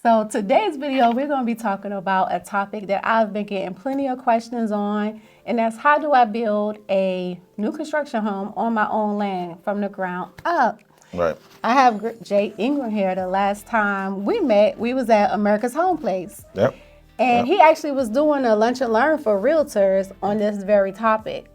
So today's video, we're going to be talking about a topic that I've been getting plenty of questions on, and that's how do I build a new construction home on my own land from the ground up? Right. I have Jay Ingram here. The last time we met, we was at America's Home Place. Yep. And he actually was doing a lunch and learn for realtors on this very topic.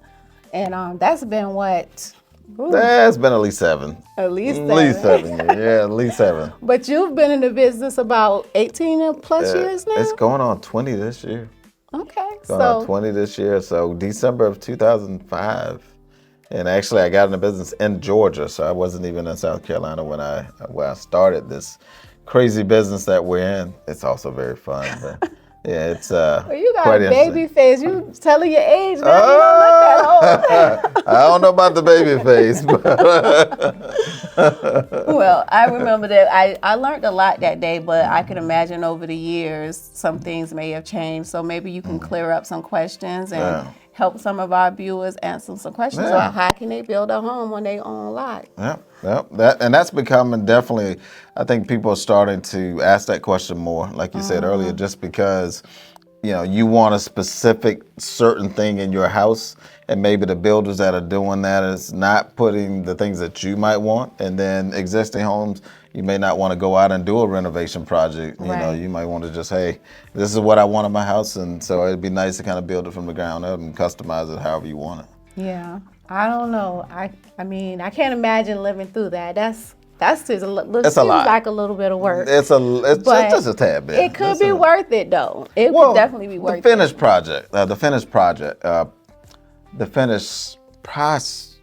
And that's been what? Ooh, That's been at least 7. at least At least 7 years. Yeah, at least 7. But you've been in the business about 18 plus years now? It's going on 20 this year. Okay. Going on 20 this year. So December of 2005. And actually, I got in the business in Georgia, so I wasn't even in South Carolina when I started this crazy business that we're in. It's also very fun. But yeah, it's well, you got quite a baby interesting. face. You telling your age now. You don't look that old. I don't know about the baby face, but Well, I remember that I learned a lot that day, but I can imagine over the years some things may have changed. So maybe you can clear up some questions and help some of our viewers answer some questions about how can they build a home on their own lot. That's becoming definitely, I think people are starting to ask that question more, like you said earlier, just because, you want a specific certain thing in your house, and maybe the builders that are doing that is not putting the things that you might want, and then existing homes, you may not want to go out and do a renovation project. You might want to just, hey, this is what I want in my house, and so it'd be nice to kind of build it from the ground up and customize it however you want it. Yeah, I don't know. I mean, I can't imagine living through that. That's just It's a seems lot. like a little bit of work. It's But just a tad bit. It could be worth it though. It could definitely be worth the finished project, the finished price.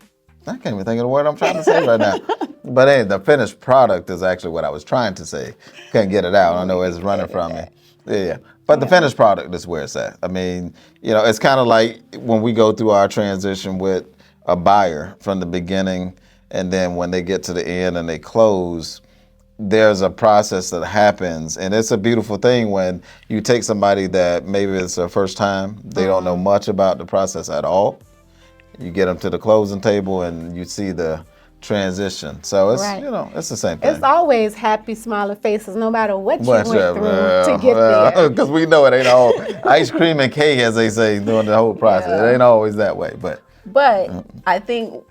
I can't even think of the word I'm trying to say right now. But hey, the finished product is actually what I was trying to say. Can't get it out. I know it's running from me. Yeah. But the finished product is where it's at. I mean, it's kind of like when we go through our transition with a buyer from the beginning, and then when they get to the end and they close, there's a process that happens. And it's a beautiful thing when you take somebody that maybe it's their first time, they don't know much about the process at all. You get them to the closing table and you see the transition. So it's, it's the same thing. It's always happy, smiling faces, no matter what you went through to get there. Because we know it ain't all ice cream and cake, as they say, during the whole process. It ain't always that way. But I think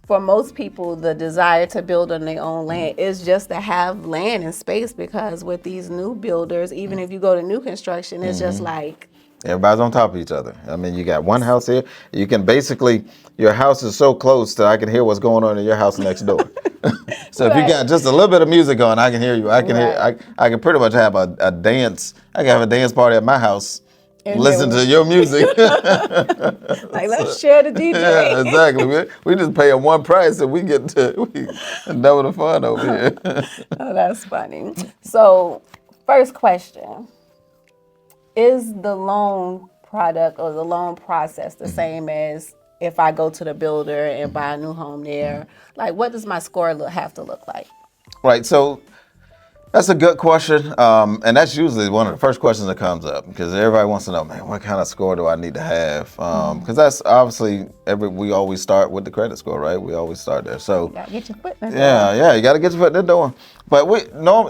for most people, the desire to build on their own land is just to have land and space, because with these new builders, even if you go to new construction, it's just like... Everybody's on top of each other. I mean, you got one house here. You can basically, your house is so close that I can hear what's going on in your house next door. So if you got just a little bit of music on, I can hear you. I can hear. I can pretty much have a dance. I can have a dance party at my house. And listen to your music. Like, let's share the DJ. Yeah, exactly. We just pay them one price and we get double the fun over here. Oh, that's funny. So, first question. Is the loan product or the loan process the same as if I go to the builder and buy a new home there? Like, what does my score have to look like? Right. So that's a good question. And that's usually one of the first questions that comes up, because everybody wants to know, man, what kind of score do I need to have? Because that's obviously, we always start with the credit score, right? We always start there. So you gotta get your foot in the door. Yeah, you got to get your foot in the door. But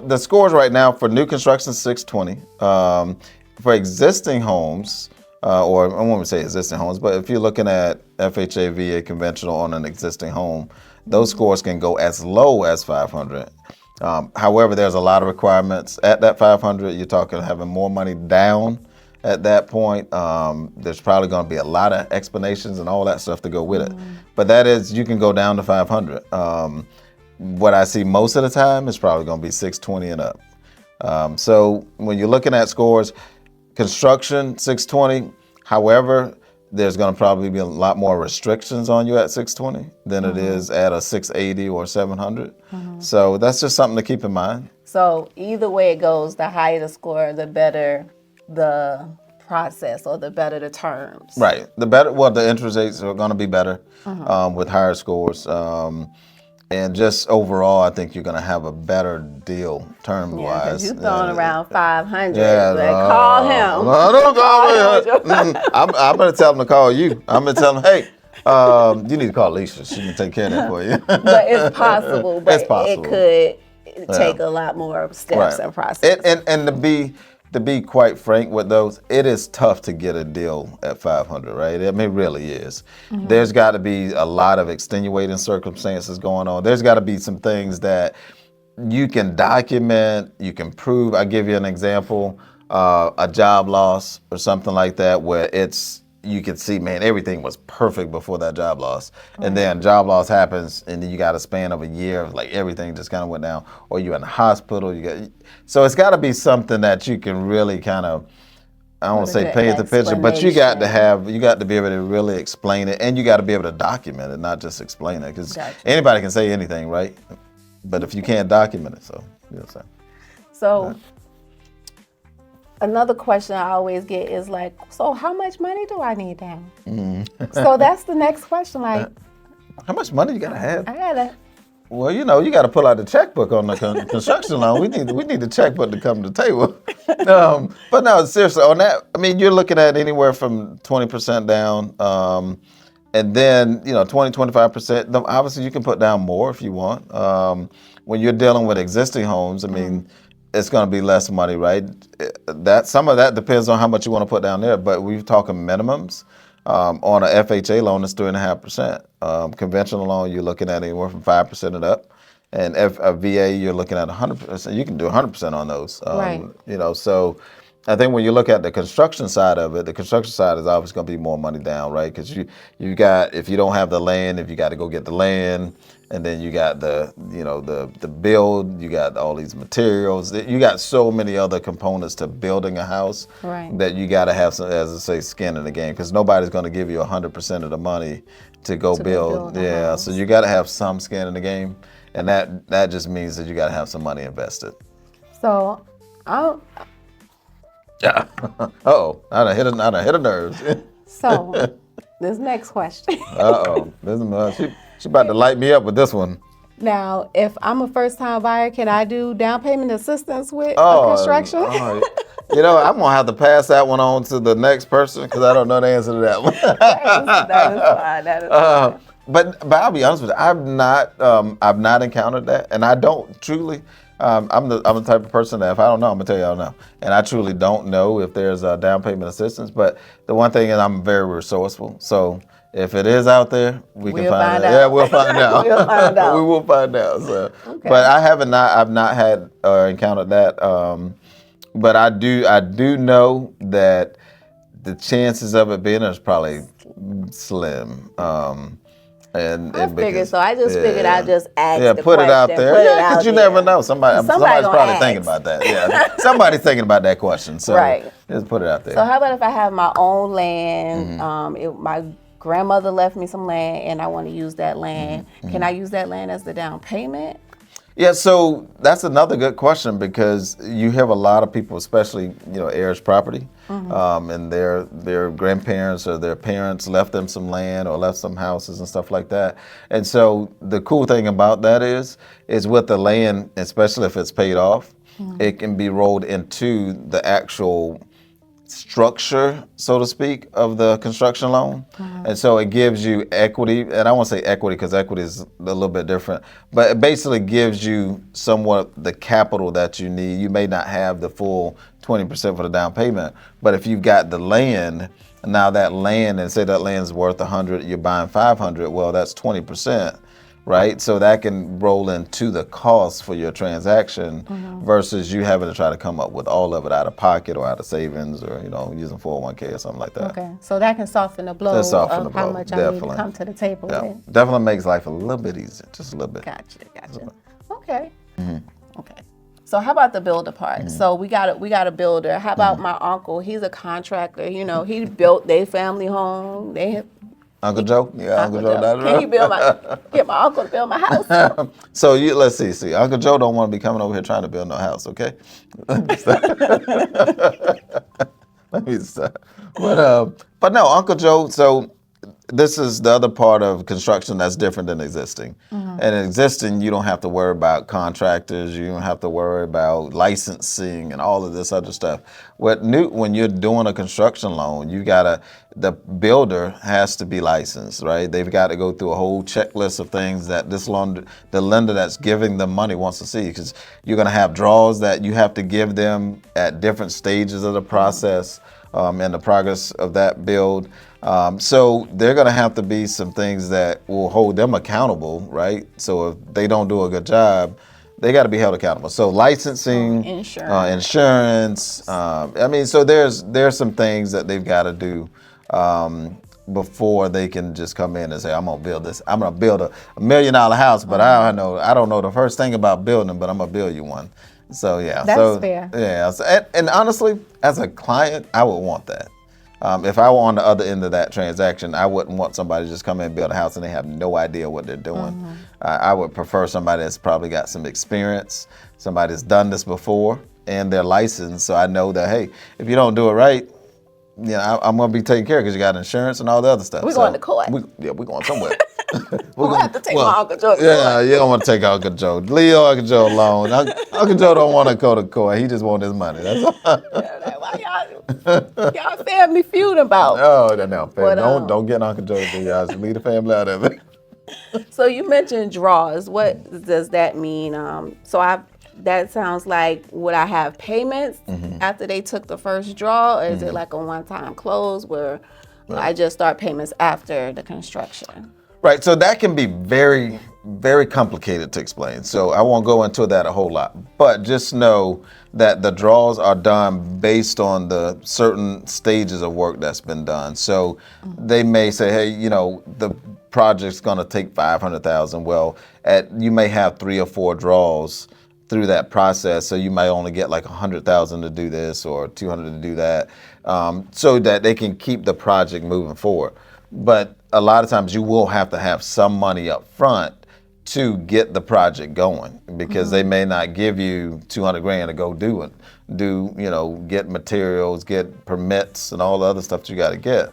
the scores right now for new construction, 620. For existing homes, or I won't say existing homes, but if you're looking at FHA, VA conventional on an existing home, those scores can go as low as 500. However, there's a lot of requirements at that 500. You're talking having more money down at that point. There's probably going to be a lot of explanations and all that stuff to go with it. But that is, you can go down to 500. What I see most of the time is probably going to be 620 and up. So when you're looking at scores, construction, 620. However, there's going to probably be a lot more restrictions on you at 620 than it is at a 680 or 700. So that's just something to keep in mind. So either way it goes, the higher the score, the better the process or the better the terms. Right. The interest rates are going to be better with higher scores. And just overall, I think you're going to have a better deal term-wise. You're throwing around 500. Yeah, call him. No, don't call me. I'm going to tell him to call you. I'm going to tell him, hey, you need to call Alicia. She can take care of that for you. But it's possible. But it's possible. take a lot more steps Right. and process. And to be quite frank with those, it is tough to get a deal at 500, right? I mean, it really is. There's got to be a lot of extenuating circumstances going on. There's got to be some things that you can document, you can prove. I give you an example, a job loss or something like that, where you can see, man, everything was perfect before that job loss. And then job loss happens, and then you got a span of a year, like everything just kind of went down. Or you're in the hospital. So it's got to be something that you can really kind of, I don't want to say paint the picture, but you got to be able to really explain it, and you got to be able to document it, not just explain it. Because anybody can say anything, right? But if you can't document it, so, you know what I'm saying? So another question I always get is like, so how much money do I need down? So that's the next question. Like, how much money you gotta have? I gotta. Well, you know, you got to pull out the checkbook on the construction loan. We need the checkbook to come to the table. But no, seriously, on that, I mean, you're looking at anywhere from 20% down, and then 20, 25%. Obviously, you can put down more if you want. When you're dealing with existing homes, I mean, it's going to be less money, right? Some of that depends on how much you want to put down there. But we're talking minimums. On a FHA loan, it's 3.5%. Conventional loan, you're looking at anywhere from 5% and up. And a VA, you're looking at 100%. You can do 100% on those. Right. So I think when you look at the construction side of it, the construction side is obviously going to be more money down, right? Because you got, if you don't have the land, if you got to go get the land, and then you got the build, you got all these materials, you got so many other components to building a house that you got to have some, as I say, skin in the game, because nobody's going to give you 100% of the money to go build. Yeah, so you got to have some skin in the game, and that just means that you got to have some money invested. So, yeah. Uh-oh, I done hit a nerve. So, this next question. She about to light me up with this one. Now, if I'm a first-time buyer, can I do down payment assistance with construction? I'm gonna have to pass that one on to the next person because I don't know the answer to that one. That is fine. But I'll be honest with you, I've not encountered that, and I don't truly. I'm the type of person that if I don't know, I'm gonna tell you I don't know, and I truly don't know if there's a down payment assistance. But the one thing is, I'm very resourceful, so. If it is out there, we'll find out. Yeah, we'll find out. We'll find out. We will find out. So, okay. But I've not had or encountered that. But I do know that the chances of it being is probably slim. And I figured so. I just figured I'd just ask. Yeah, put it out there. Yeah, because you never know. Somebody's probably thinking about that. Yeah, somebody's thinking about that question. So just put it out there. So how about if I have my own land? My grandmother left me some land, and I want to use that land. Can I use that land as the down payment? Yeah, so that's another good question because you have a lot of people, especially heirs property, and their grandparents or their parents left them some land or left some houses and stuff like that. And so the cool thing about that is with the land, especially if it's paid off, it can be rolled into the actual structure, so to speak, of the construction loan. And so it gives you equity, and I won't say equity because equity is a little bit different, but it basically gives you somewhat the capital that you need. You may not have the full 20% for the down payment, but if you've got the land, now that land, and say that land's worth 100, you're buying 500, well, that's 20%. Right, so that can roll into the cost for your transaction versus you having to try to come up with all of it out of pocket or out of savings or using 401k or something like that. Okay, so that can soften the blow of how much I need to come to the table with. Definitely makes life a little bit easier, just a little bit. Gotcha. Okay. Okay. So how about the builder part? So we got a builder. How about my uncle? He's a contractor. He built their family home. Uncle Joe? Yeah, Uncle Joe. Can you get my uncle to build my house? So let's see. Uncle Joe don't want to be coming over here trying to build no house, okay? Let me stop. But no, Uncle Joe, so this is the other part of construction that's different than existing. And existing, you don't have to worry about contractors. You don't have to worry about licensing and all of this other stuff. When you're doing a construction loan, the builder has to be licensed, right? They've got to go through a whole checklist of things that the lender that's giving them money wants to see, because you're going to have draws that you have to give them at different stages of the process and the progress of that build. So there are going to have to be some things that will hold them accountable, right? So if they don't do a good job, they got to be held accountable. So licensing, insurance. So there's some things that they've got to do before they can just come in and say, I'm gonna build this. I'm gonna build a $1 million house, but I don't know the first thing about building, but I'm gonna build you one. So yeah, that's fair. Yeah, and honestly, as a client, I would want that. If I were on the other end of that transaction, I wouldn't want somebody to just come in and build a house and they have no idea what they're doing. I would prefer somebody that's probably got some experience, somebody that's done this before, and they're licensed, so I know that, hey, if you don't do it right, I'm going to be taken care of because you got insurance and all the other stuff. We're going to court. We're going somewhere. We'll have to take my Uncle Joe to court. Yeah, you don't want to take Uncle Joe. Leave Uncle Joe alone. Uncle Joe don't want to go to court. He just wants his money. That's all. Why y'all family feuding about? No. Don't get Uncle Joe to y'all. Just leave the family out of it. So you mentioned draws. What does that mean? That sounds like, would I have payments after they took the first draw, or is it like a one-time close where I just start payments after the construction? Right, so that can be very, very complicated to explain. So I won't go into that a whole lot, but just know that the draws are done based on the certain stages of work that's been done. So they may say, hey, the project's gonna take $500,000. Well, you may have 3 or 4 draws through that process, so you might only get like $100,000 to do this or $200,000 to do that, so that they can keep the project moving forward. But a lot of times you will have to have some money up front to get the project going, because they may not give you $200,000 to go do it. Get materials, get permits, and all the other stuff that you got to get.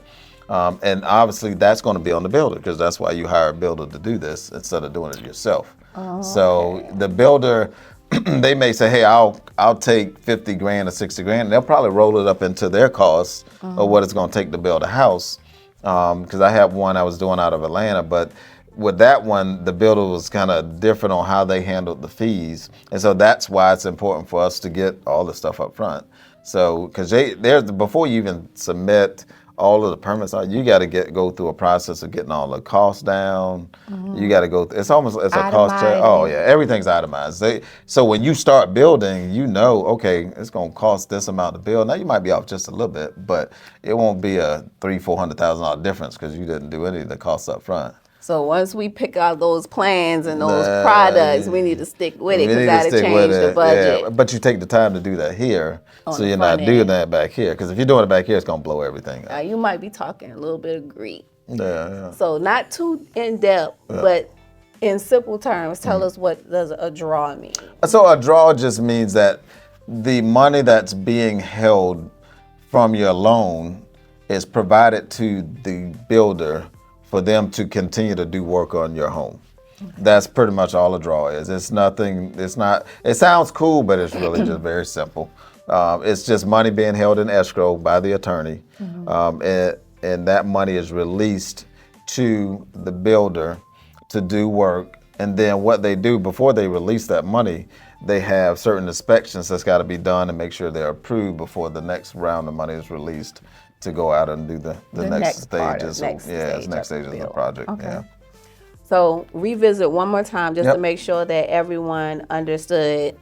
And obviously that's going to be on the builder, because that's why you hire a builder to do this instead of doing it yourself. So the builder, they may say, hey, I'll take $50,000 or $60,000. And they'll probably roll it up into their costs of what it's going to take to build a house. Because I have one I was doing out of Atlanta, but with that one, the builder was kind of different on how they handled the fees. And so that's why it's important for us to get all the stuff up front. So, because before you even submit all of the permits, you got to go through a process of getting all the costs down. You got to go. It's a cost check. Oh yeah, everything's itemized. So when you start building, okay, it's gonna cost this amount to build. Now you might be off just a little bit, but it won't be a $300,000-$400,000 difference because you didn't do any of the costs up front. So once we pick out those plans and those products, we need to stick with it, because that'll change the budget. Yeah, but you take the time to do that here, so you're not doing that back here. Because if you're doing it back here, it's going to blow everything up. You might be talking a little bit of Greek. Yeah. So not too in-depth, but in simple terms, tell us, what does a draw mean? So a draw just means that the money that's being held from your loan is provided to the builder for them to continue to do work on your home. That's pretty much all a draw is. It sounds cool, but it's really just very simple. It's just money being held in escrow by the attorney, and that money is released to the builder to do work. And then what they do before they release that money, they have certain inspections that's got to be done and make sure they're approved before the next round of money is released to go out and do the next stages. Next stages of the project. Okay. Yeah. So revisit one more time just to make sure that everyone understood.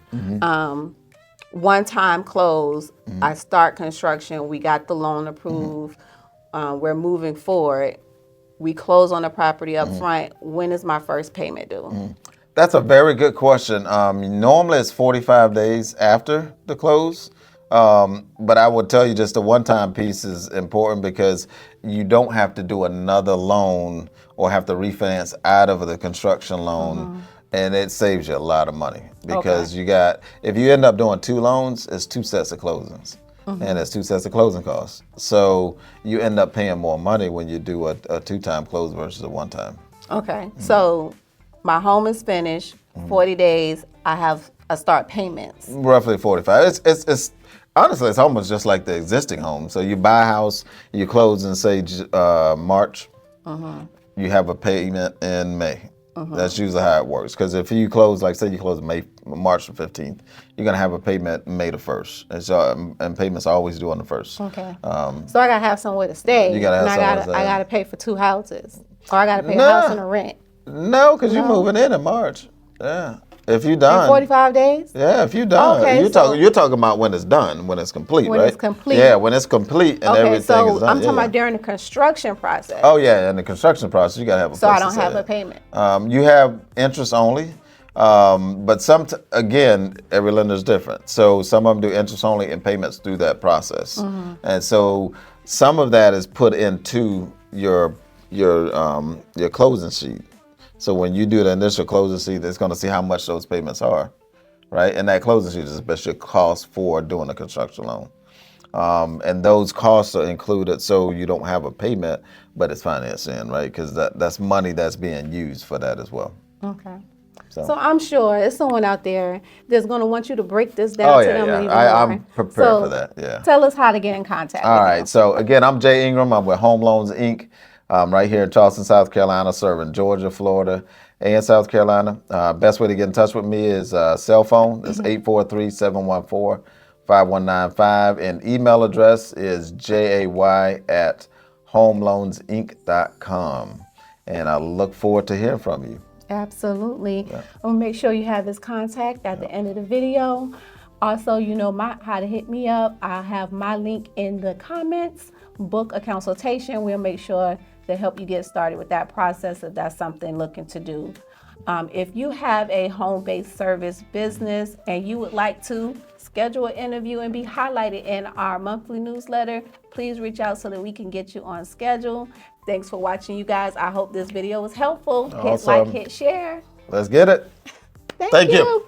One-time close. I start construction. We got the loan approved. We're moving forward. We close on the property up front. When is my first payment due? That's a very good question. Normally it's 45 days after the close. But I would tell you just the one-time piece is important, because you don't have to do another loan or have to refinance out of the construction loan, and it saves you a lot of money, because if you end up doing 2 loans, it's 2 sets of closings. and it's 2 sets of closing costs. So you end up paying more money when you do a 2-time close versus a 1-time. Okay. So my home is finished. 40 days. I start payments. Roughly 45. It's honestly, it's almost just like the existing home. So you buy a house, you close in say March. You have a payment in May. That's usually how it works. Because if you close, like say you close March the 15th, you're gonna have a payment May the 1st, and so and payments are always due on the 1st. Okay. So I gotta have somewhere to stay. You gotta have somewhere to stay. I gotta pay for 2 houses, or I gotta pay a house and a rent. No, because you're moving in March. Yeah. If you're done. In 45 days? Yeah, if you're done. Okay, you're talking about when it's done, when it's complete, when right? it's complete. Yeah, when it's complete and everything is done. So I'm talking about during the construction process. Oh yeah, in the construction process, you gotta have a. So I don't have a payment. You have interest only, but again, every lender is different. So some of them do interest only and payments through that process, and so some of that is put into your closing sheet. So when you do the initial closing sheet, it's going to see how much those payments are, right? And that closing sheet is especially cost for doing a construction loan. And those costs are included so you don't have a payment, but it's financing, right? Because that's money that's being used for that as well. Okay. So I'm sure there's someone out there that's going to want you to break this down to them even more. I'm prepared for that, yeah. Tell us how to get in contact with right, so again, I'm Jay Ingram. I'm with Home Loans, Inc., right here in Charleston, South Carolina, serving Georgia, Florida, and South Carolina. Best way to get in touch with me is cell phone. It's 843-714-5195. And email address is jay@homeloansinc.com. And I look forward to hearing from you. Absolutely. Yeah. I'm going to make sure you have his contact at the end of the video. Also, you know how to hit me up. I'll have my link in the comments. Book a consultation. We'll make sure to help you get started with that process if that's something looking to do. If you have a home-based service business and you would like to schedule an interview and be highlighted in our monthly newsletter, please reach out so that we can get you on schedule. Thanks for watching, you guys. I hope this video was helpful. Hit like, hit share. Let's get it. Thank you.